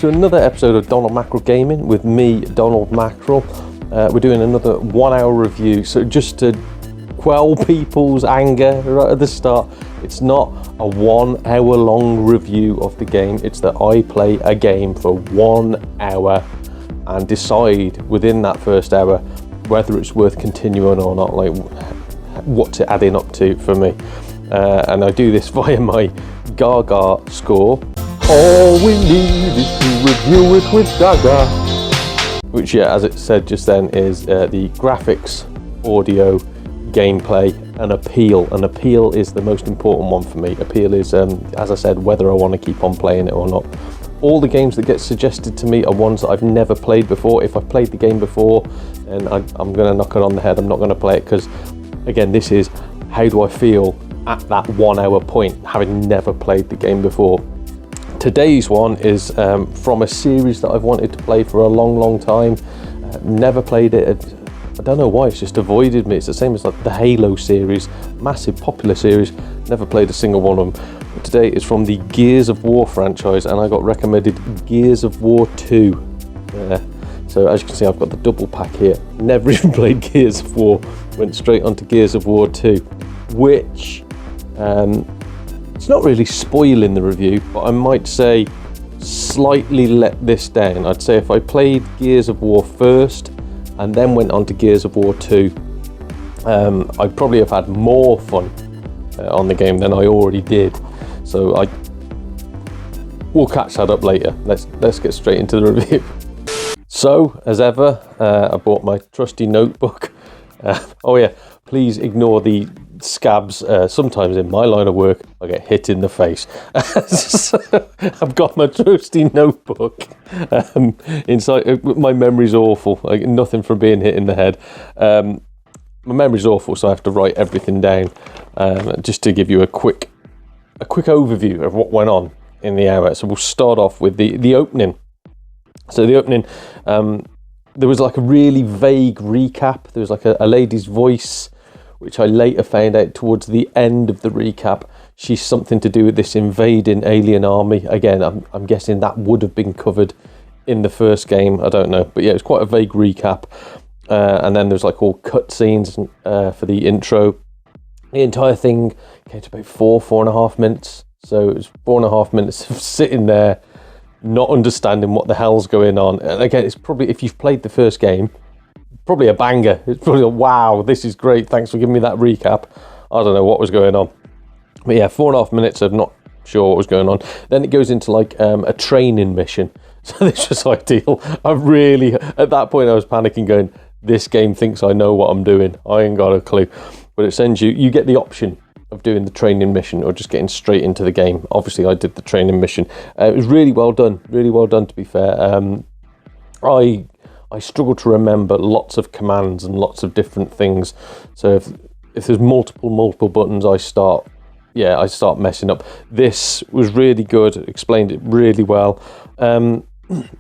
to another episode of Donald Mackerel Gaming with me, Donald Mackerel. We're doing another 1 hour review, so just to quell people's anger right at the start, it's not a 1 hour long review of the game, it's that I play a game for 1 hour and decide within that first hour whether it's worth continuing or not, like what's it adding up to for me. And I do this via my Gaga score. All we need is to review it with Gaga. Which, yeah, as it said just then, is the graphics, audio, gameplay, and appeal. And appeal is the most important one for me. Appeal is, as I said, whether I want to keep on playing it or not. All the games that get suggested to me are ones that I've never played before. If I've played the game before, then I'm going to knock it on the head. I'm not going to play it because, again, this is how do I feel at that 1 hour point, having never played the game before. Today's one is from a series that I've wanted to play for a long time. Never played it. I don't know why, it's just avoided me. It's the same as like the Halo series, massive popular series. Never played a single one of them. But today is from the Gears of War franchise, and I got recommended Gears of War 2. So as you can see, I've got the double pack here. Never even played Gears of War. Went straight onto Gears of War 2, which it's not really spoiling the review, but I might say slightly let this down. I'd say if I played Gears of War first and then went on to Gears of War 2, I'd probably have had more fun on the game than I already did. So we'll catch that up later. Let's get straight into the review. So, as ever, I bought my trusty notebook. Oh yeah, please ignore the scabs. Sometimes in my line of work I get hit in the face. So I've got my trusty notebook. Inside, my memory's awful, like nothing from being hit in the head. My memory's awful, so I have to write everything down, just to give you a quick overview of what went on in the hour. So we'll start off with the opening. So the opening, there was like a really vague recap. There was like a lady's voice, which I later found out towards the end of the recap. She's something to do with this invading alien army. Again, I'm guessing that would have been covered in the first game. I don't know. But yeah, it was quite a vague recap. And then there's like all cutscenes for the intro. The entire thing came to about 4.5 minutes. So it was 4.5 minutes of sitting there, not understanding what the hell's going on. And again, it's probably, if you've played the first game, probably a banger. It's probably a wow, this is great, thanks for giving me that recap. I don't know what was going on. But yeah, 4.5 minutes of not sure what was going on. Then it goes into like a training mission. So this was ideal. At that point I was panicking going, this game thinks I know what I'm doing. I ain't got a clue. But it sends you get the option of doing the training mission or just getting straight into the game. Obviously I did the training mission. It was really well done to be fair. I struggle to remember lots of commands and lots of different things. So if there's multiple buttons, I start messing up. This was really good. It explained it really well.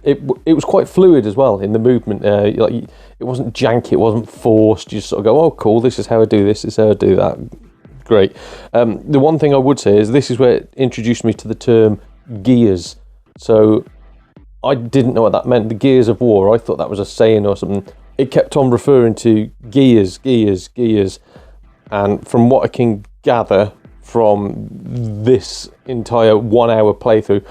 It was quite fluid as well in the movement. It wasn't janky. It wasn't forced. You just sort of go, oh cool, this is how I do this. This is how I do that. Great. The one thing I would say is this is where it introduced me to the term gears. So I didn't know what that meant. The Gears of War, I thought that was a saying or something. It kept on referring to gears. And from what I can gather from this entire 1 hour playthrough,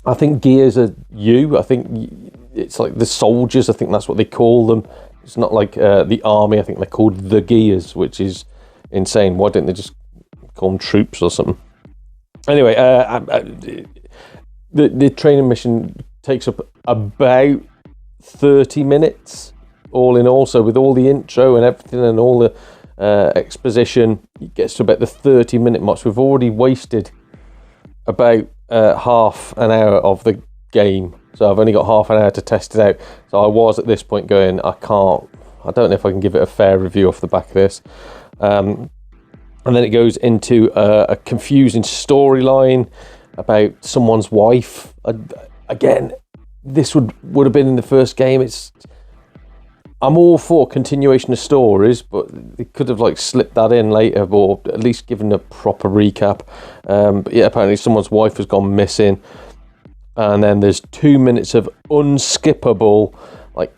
I think gears are you. I think it's like the soldiers. I think that's what they call them. It's not like the army. I think they're called the gears, which is insane. Why didn't they just call them troops or something? Anyway, the training mission takes up about 30 minutes all in all. So with all the intro and everything and all the exposition, it gets to about the 30-minute mark. So we've already wasted about half an hour of the game. So I've only got half an hour to test it out. So I was at this point going, I don't know if I can give it a fair review off the back of this. And then it goes into a confusing storyline about someone's wife. Again, this would have been in the first game. I'm all for continuation of stories, but they could have like slipped that in later, or at least given a proper recap. But yeah, apparently someone's wife has gone missing. and then there's 2 minutes of unskippable like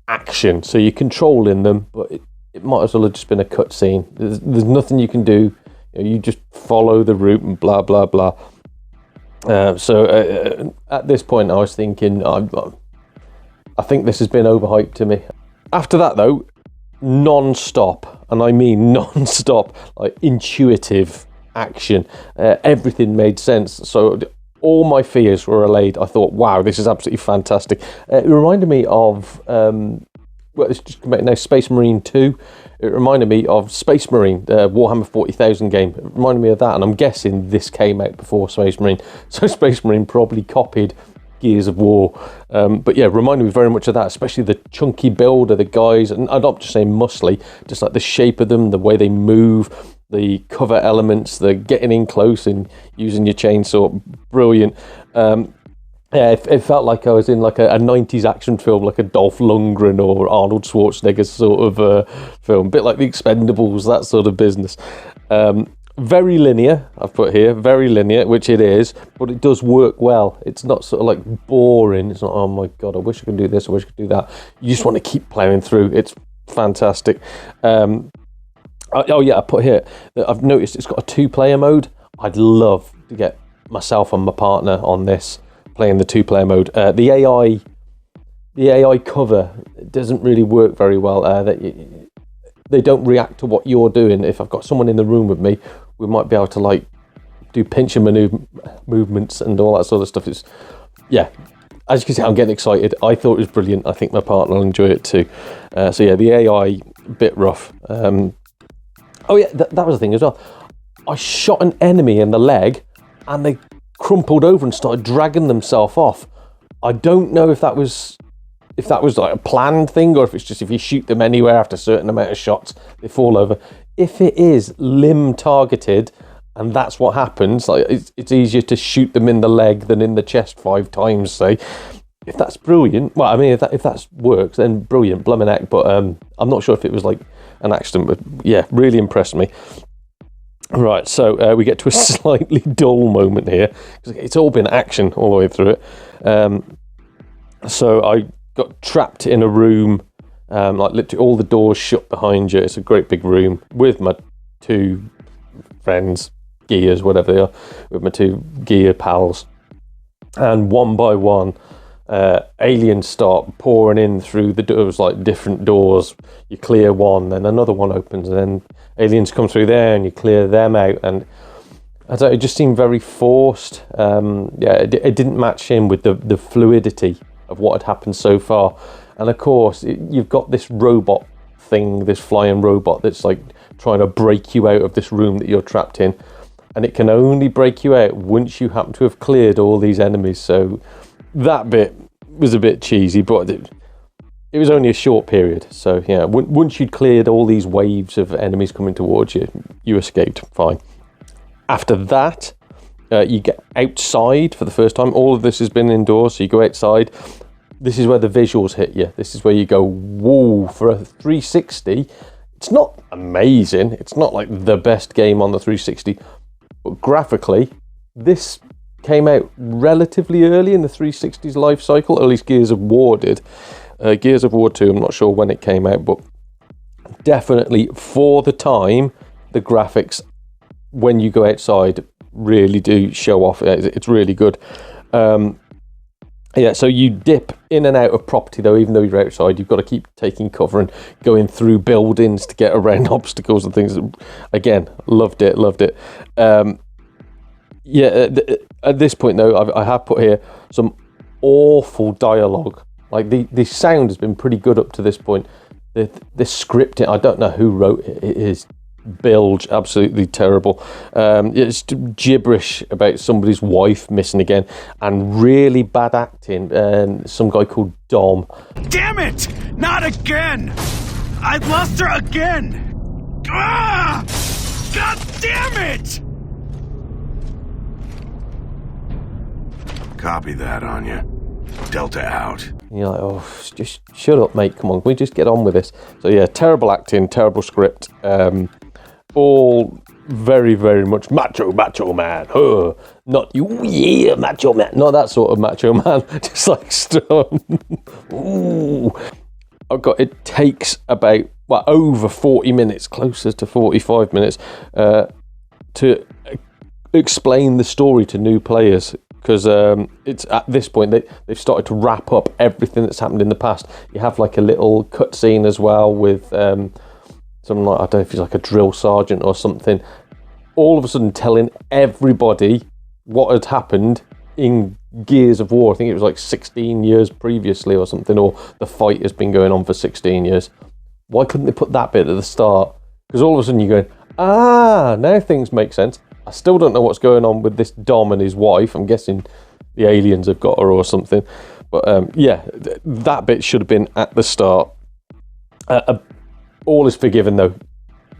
action. So you're controlling them, but it might as well have just been a cutscene. There's nothing you can do. You just follow the route and blah blah blah. So at this point, I was thinking, I think this has been overhyped to me. After that, though, non-stop, and I mean non-stop, like intuitive action. Everything made sense. So all my fears were allayed. I thought, wow, this is absolutely fantastic. It reminded me of, well, it's just now Space Marine 2. It reminded me of Space Marine, Warhammer 40,000 game. It reminded me of that, and I'm guessing this came out before Space Marine. So Space Marine probably copied Gears of War. But yeah, reminded me very much of that, especially the chunky build of the guys. And I'm not just saying muscly, just like the shape of them, the way they move, the cover elements, the getting in close and using your chainsaw. Brilliant. Yeah, it felt like I was in like a 90s action film, like a Dolph Lundgren or Arnold Schwarzenegger sort of film, a bit like The Expendables, that sort of business. Very linear, I've put here, very linear, which it is, but it does work well. It's not sort of like boring. It's not, oh my God, I wish I could do this, I wish I could do that. You just want to keep ploughing through. It's fantastic. Oh yeah, I put here, I've noticed it's got a 2-player mode. I'd love to get myself and my partner on this, playing the 2-player mode. The AI cover doesn't really work very well. They don't react to what you're doing. If I've got someone in the room with me, we might be able to like do pinch and movements and all that sort of stuff. It's, yeah, as you can see, I'm getting excited. I thought it was brilliant. I think my partner will enjoy it too. So yeah, the AI bit rough. Oh yeah, that was the thing as well. I shot an enemy in the leg, and they crumpled over and started dragging themselves off. I don't know if that was like a planned thing, or if it's just if you shoot them anywhere after a certain amount of shots, they fall over. If it is limb targeted, and that's what happens, like it's easier to shoot them in the leg than in the chest 5 times, say. If that's brilliant, well, I mean, if that works, then brilliant, blimmin' heck. But I'm not sure if it was like an accident, but yeah, really impressed me. Right, so we get to a slightly dull moment here, because it's all been action all the way through it. So I got trapped in a room, like literally all the doors shut behind you. It's a great big room with my 2 friends, gears, whatever they are, with my 2 gear pals. And one by one, aliens start pouring in through the doors, like different doors. You clear one, then another one opens, and then aliens come through there and you clear them out. And I don't know, it just seemed very forced. It didn't match in with the fluidity of what had happened so far. And of course, you've got this robot thing, this flying robot that's like trying to break you out of this room that you're trapped in. And it can only break you out once you happen to have cleared all these enemies. So that bit was a bit cheesy, but it was only a short period. So yeah, once you'd cleared all these waves of enemies coming towards you, you escaped fine. After that, you get outside for the first time. All of this has been indoors, so you go outside. This is where the visuals hit you. This is where you go, whoa, for a 360. It's not amazing. It's not like the best game on the 360, but graphically, this came out relatively early in the 360's life cycle, at least Gears of War did. Gears of War 2, I'm not sure when it came out, but definitely for the time, the graphics, when you go outside, really do show off. It's really good. Yeah, so you dip in and out of property, though, even though you're outside, you've got to keep taking cover and going through buildings to get around obstacles and things. Again, loved it. At this point, though, I have put here some awful dialogue. Like, the sound has been pretty good up to this point. The scripting, I don't know who wrote it. It is bilge, absolutely terrible. It's gibberish about somebody's wife missing again, and really bad acting. Some guy called Dom. Damn it! Not again! I lost her again! Ah! God damn it! Copy that, Anya. Delta out. And you're like, oh, just shut up, mate. Come on, can we just get on with this? So yeah, terrible acting, terrible script. All very, very much macho man. Huh. Not you, yeah, macho man. Not that sort of macho man. Just like Storm. Ooh. It takes about over 40 minutes, closer to 45 minutes, to explain the story to new players. Because it's at this point they've started to wrap up everything that's happened in the past. You have like a little cutscene as well with something like, I don't know if he's like a drill sergeant or something, all of a sudden telling everybody what had happened in Gears of War. I think it was like 16 years previously or something, or the fight has been going on for 16 years. Why couldn't they put that bit at the start? Because all of a sudden you're going, now things make sense. I still don't know what's going on with this Dom and his wife. I'm guessing the aliens have got her or something. But that bit should have been at the start. All is forgiven though.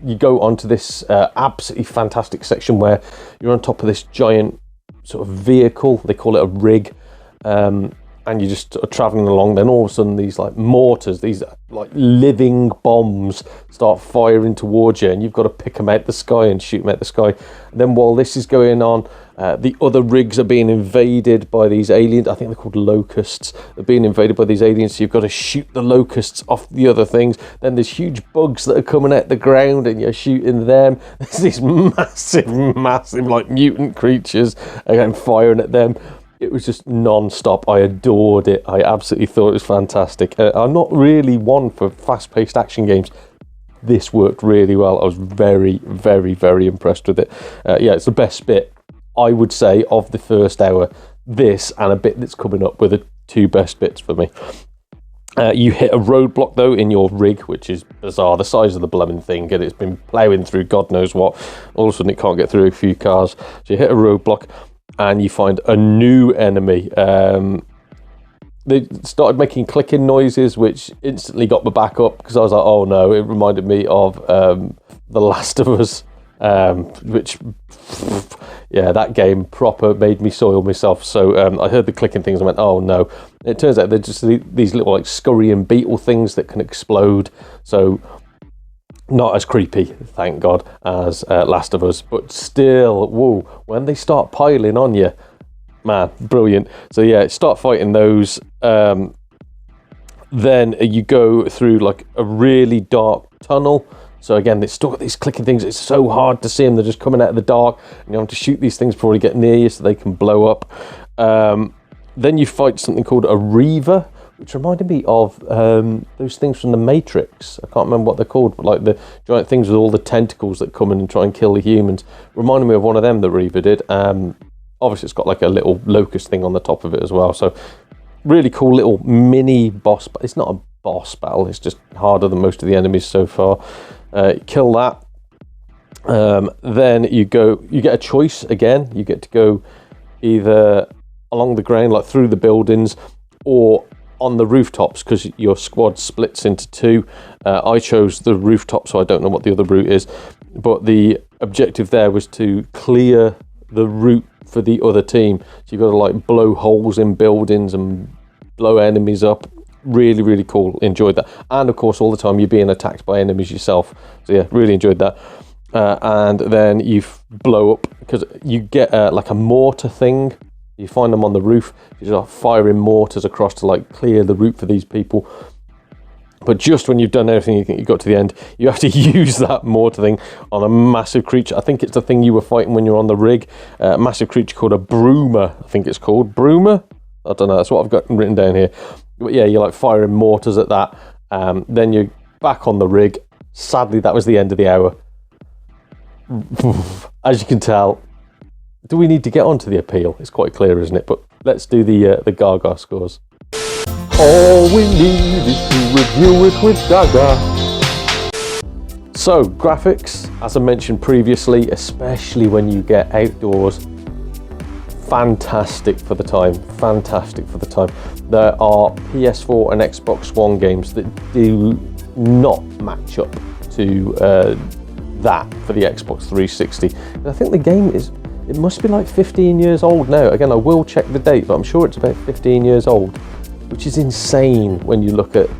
You go onto this absolutely fantastic section where you're on top of this giant sort of vehicle. They call it a rig. And you're just traveling along, then all of a sudden these like mortars, these like living bombs start firing towards you, and you've got to pick them out the sky and shoot them out the sky. And then while this is going on, the other rigs are being invaded by these aliens. I think they're called locusts. They're being invaded by these aliens, so you've got to shoot the locusts off the other things. Then there's huge bugs that are coming out the ground, and you're shooting them. There's these massive like mutant creatures, again firing at them. It was just non-stop. I adored it. I absolutely thought it was fantastic. I'm not really one for fast-paced action games. This worked really well. I was very, very, very impressed with it. It's the best bit, I would say, of the first hour. This and a bit that's coming up were the two best bits for me. You hit a roadblock, though, in your rig, which is bizarre. The size of the blooming thing, and it's been ploughing through God knows what. All of a sudden, it can't get through a few cars. So you hit a roadblock, and you find a new enemy. They started making clicking noises, which instantly got me back up, because I was like, oh no, it reminded me of The Last of Us, which, that game proper made me soil myself. So I heard the clicking things and went, oh no. It turns out they're just these little like scurrying beetle things that can explode. So not as creepy, thank God, as Last of Us, but still, whoa, when they start piling on you, man, brilliant. So start fighting those. Then you go through like a really dark tunnel. So again, it's still got these clicking things. It's so hard to see them. They're just coming out of the dark, and you have to shoot these things before they get near you so they can blow up. Then you fight something called a Reaver, which reminded me of those things from the Matrix. I can't remember what they're called, but like the giant things with all the tentacles that come in and try and kill the humans. Reminded me of one of them that Reaver did. Obviously, it's got like a little locust thing on the top of it as well. So really cool little mini boss. But it's not a boss battle. It's just harder than most of the enemies so far. Kill that. Then you get a choice again. You get to go either along the ground, like through the buildings, or on the rooftops, because your squad splits into two. I chose the rooftop, so I don't know what the other route is, but the objective there was to clear the route for the other team. So you've got to like blow holes in buildings and blow enemies up. Really, really cool. Enjoyed that. And of course, all the time you're being attacked by enemies yourself. So yeah, really enjoyed that. And then you blow up, because you get like a mortar thing. You find them on the roof. You start firing mortars across to like clear the route for these people. But just when you've done everything you think you got to the end, you have to use that mortar thing on a massive creature. I think it's the thing you were fighting when you're on the rig. A massive creature called a broomer. I think it's called broomer. I don't know. That's what I've got written down here. But yeah, you're like firing mortars at that. Then you're back on the rig. Sadly, that was the end of the hour. As you can tell, do we need to get onto the appeal? It's quite clear, isn't it? But let's do the Gaga scores. All we need is to review it with Gaga. So, graphics, as I mentioned previously, especially when you get outdoors, fantastic for the time. Fantastic for the time. There are PS4 and Xbox One games that do not match up to that for the Xbox 360. And I think the game it must be like 15 years old now. Again, I will check the date, but I'm sure it's about 15 years old, which is insane when you look at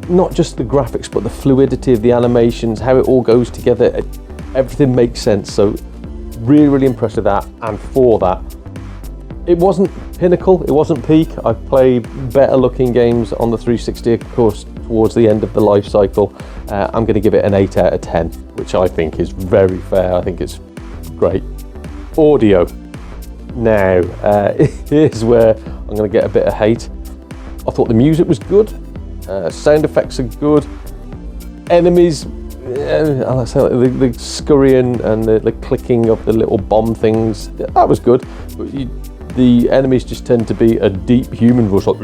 not just the graphics, but the fluidity of the animations, how it all goes together. everything makes sense. So really, really impressed with that. And for that, it wasn't pinnacle, it wasn't peak. I've played better looking games on the 360, of course, towards the end of the life cycle. I'm going to give it an 8 out of 10, which I think is very fair. I think it's great. Audio. Now, here's where I'm going to get a bit of hate. I thought the music was good, sound effects are good, enemies, the scurrying and the clicking of the little bomb things, that was good. But the enemies just tend to be a deep human voice, like,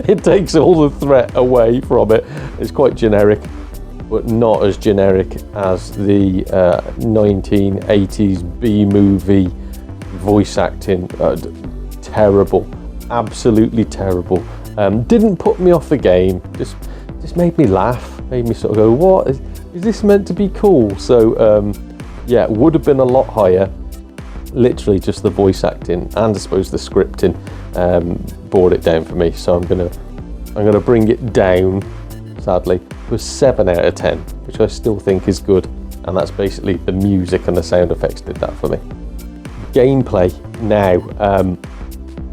it takes all the threat away from it. It's quite generic, but not as generic as the 1980s B-movie voice acting. Terrible, absolutely terrible. Didn't put me off the game, just made me laugh, made me sort of go, what, is this meant to be cool? So yeah, it would have been a lot higher. Literally just the voice acting and I suppose the scripting brought it down for me. So I'm gonna bring it down, sadly, to a 7 out of 10, which I still think is good. And that's basically the music and the sound effects did that for me. Gameplay now,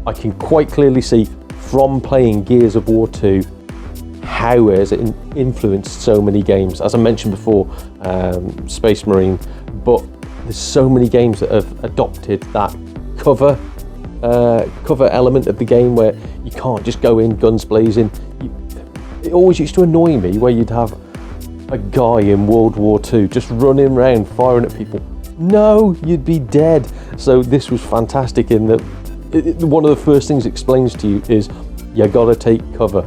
I can quite clearly see from playing Gears of War 2 how it has influenced so many games. As I mentioned before, Space Marine, but there's so many games that have adopted that cover element of the game where you can't just go in guns blazing. It always used to annoy me where you'd have a guy in World War II just running around firing at people. No, you'd be dead. So this was fantastic in that one of the first things it explains to you is you gotta take cover.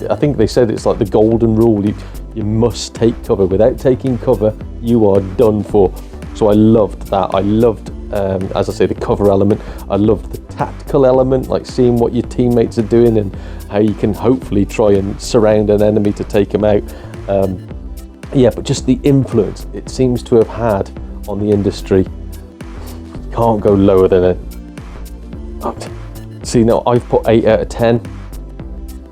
I think they said it's like the golden rule. You must take cover. Without taking cover, you are done for. So I loved that. I loved, as I say, the cover element. I loved the tactical element, like seeing what your teammates are doing and how you can hopefully try and surround an enemy to take them out. Yeah, but just the influence it seems to have had on the industry. You can't go lower than it. See, now I've put 8 out of 10.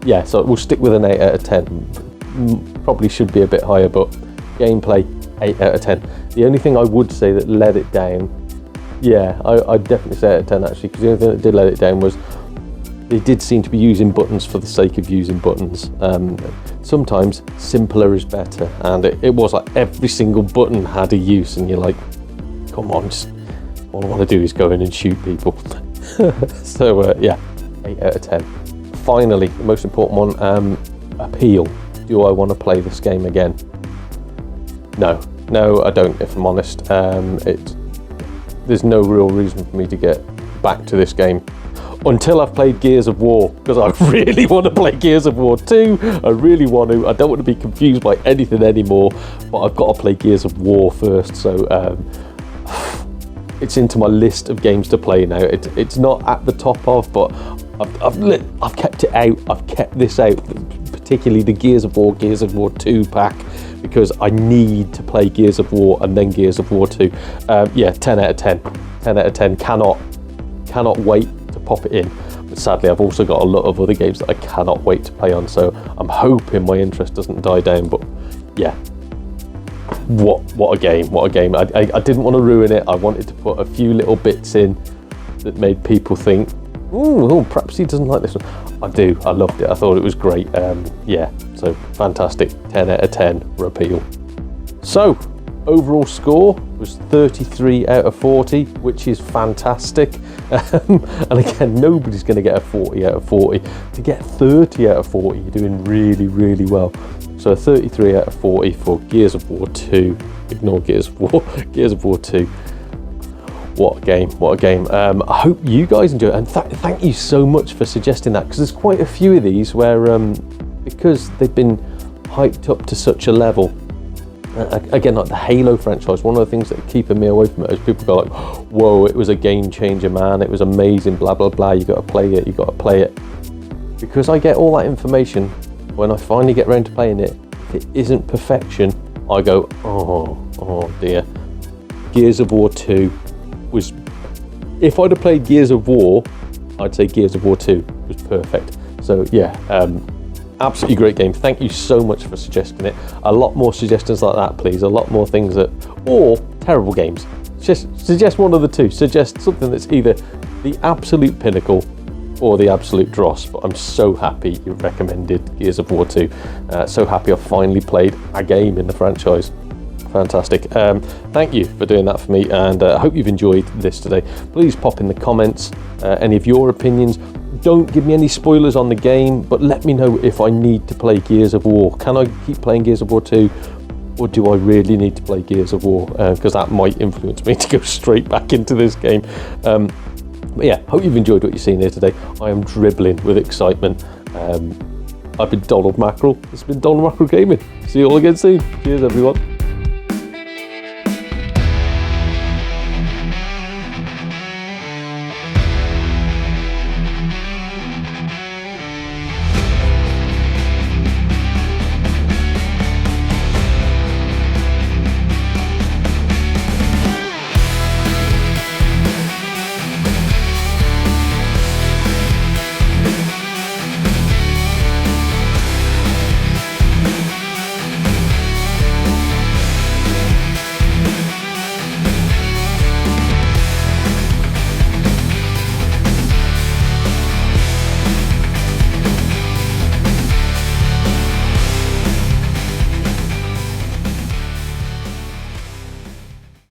Yeah, so we'll stick with an 8 out of 10. Probably should be a bit higher, but gameplay, 8 out of 10. The only thing I would say that let it down, yeah, I'd definitely say 8 out of 10 actually, because the only thing that did let it down was they did seem to be using buttons for the sake of using buttons. Sometimes simpler is better, and it was like every single button had a use, and you're like, come on, just all I want to do is go in and shoot people. So yeah, 8 out of 10. Finally, the most important one, appeal. Do I want to play this game again? No, I don't, if I'm honest. There's no real reason for me to get back to this game until I've played Gears of War, because I really want to play Gears of War 2. I really want to. I don't want to be confused by anything anymore, but I've got to play Gears of War first. So it's into my list of games to play now. It's not at the top of, but I've kept it out. I've kept this out, particularly the Gears of War 2 pack, because I need to play Gears of War and then Gears of War 2. Yeah, 10 out of 10. 10 out of 10. Cannot wait to pop it in. But sadly, I've also got a lot of other games that I cannot wait to play on, so I'm hoping my interest doesn't die down. But yeah, what a game, what a game. I didn't want to ruin it. I wanted to put a few little bits in that made people think, oh, perhaps he doesn't like this one. I do. I loved it. I thought it was great. Yeah, so fantastic. 10 out of 10 repeal. So overall score was 33 out of 40, which is fantastic. And again, nobody's going to get a 40 out of 40. To get 30 out of 40, you're doing really, really well. So 33 out of 40 for Gears of War 2. Ignore Gears of War. Gears of War 2. What a game, what a game. I hope you guys enjoy it, and thank you so much for suggesting that, because there's quite a few of these where, because they've been hyped up to such a level, again, like the Halo franchise, one of the things that are keeping me away from it is people go like, whoa, it was a game changer, man, it was amazing, blah, blah, blah, you got to play it, you got to play it. Because I get all that information, when I finally get around to playing it, if it isn't perfection, I go, oh dear. Gears of War 2 was, if I'd have played Gears of War, I'd say Gears of War 2 was perfect. So yeah, absolutely great game. Thank you so much for suggesting it. A lot more suggestions like that, please. A lot more things that, or terrible games. Just suggest one of the two. Suggest something that's either the absolute pinnacle or the absolute dross. But I'm so happy you recommended Gears of War 2. So happy I finally played a game in the franchise. Fantastic. Thank you for doing that for me, and I hope you've enjoyed this today. Please pop in the comments any of your opinions. Don't give me any spoilers on the game, but let me know if I need to play Gears of War. Can I keep playing Gears of War 2, or do I really need to play Gears of War? Because that might influence me to go straight back into this game. But yeah, hope you've enjoyed what you've seen here today. I am dribbling with excitement. I've been Donald Mackerel. It's been Donald Mackerel Gaming. See you all again soon. Cheers, everyone.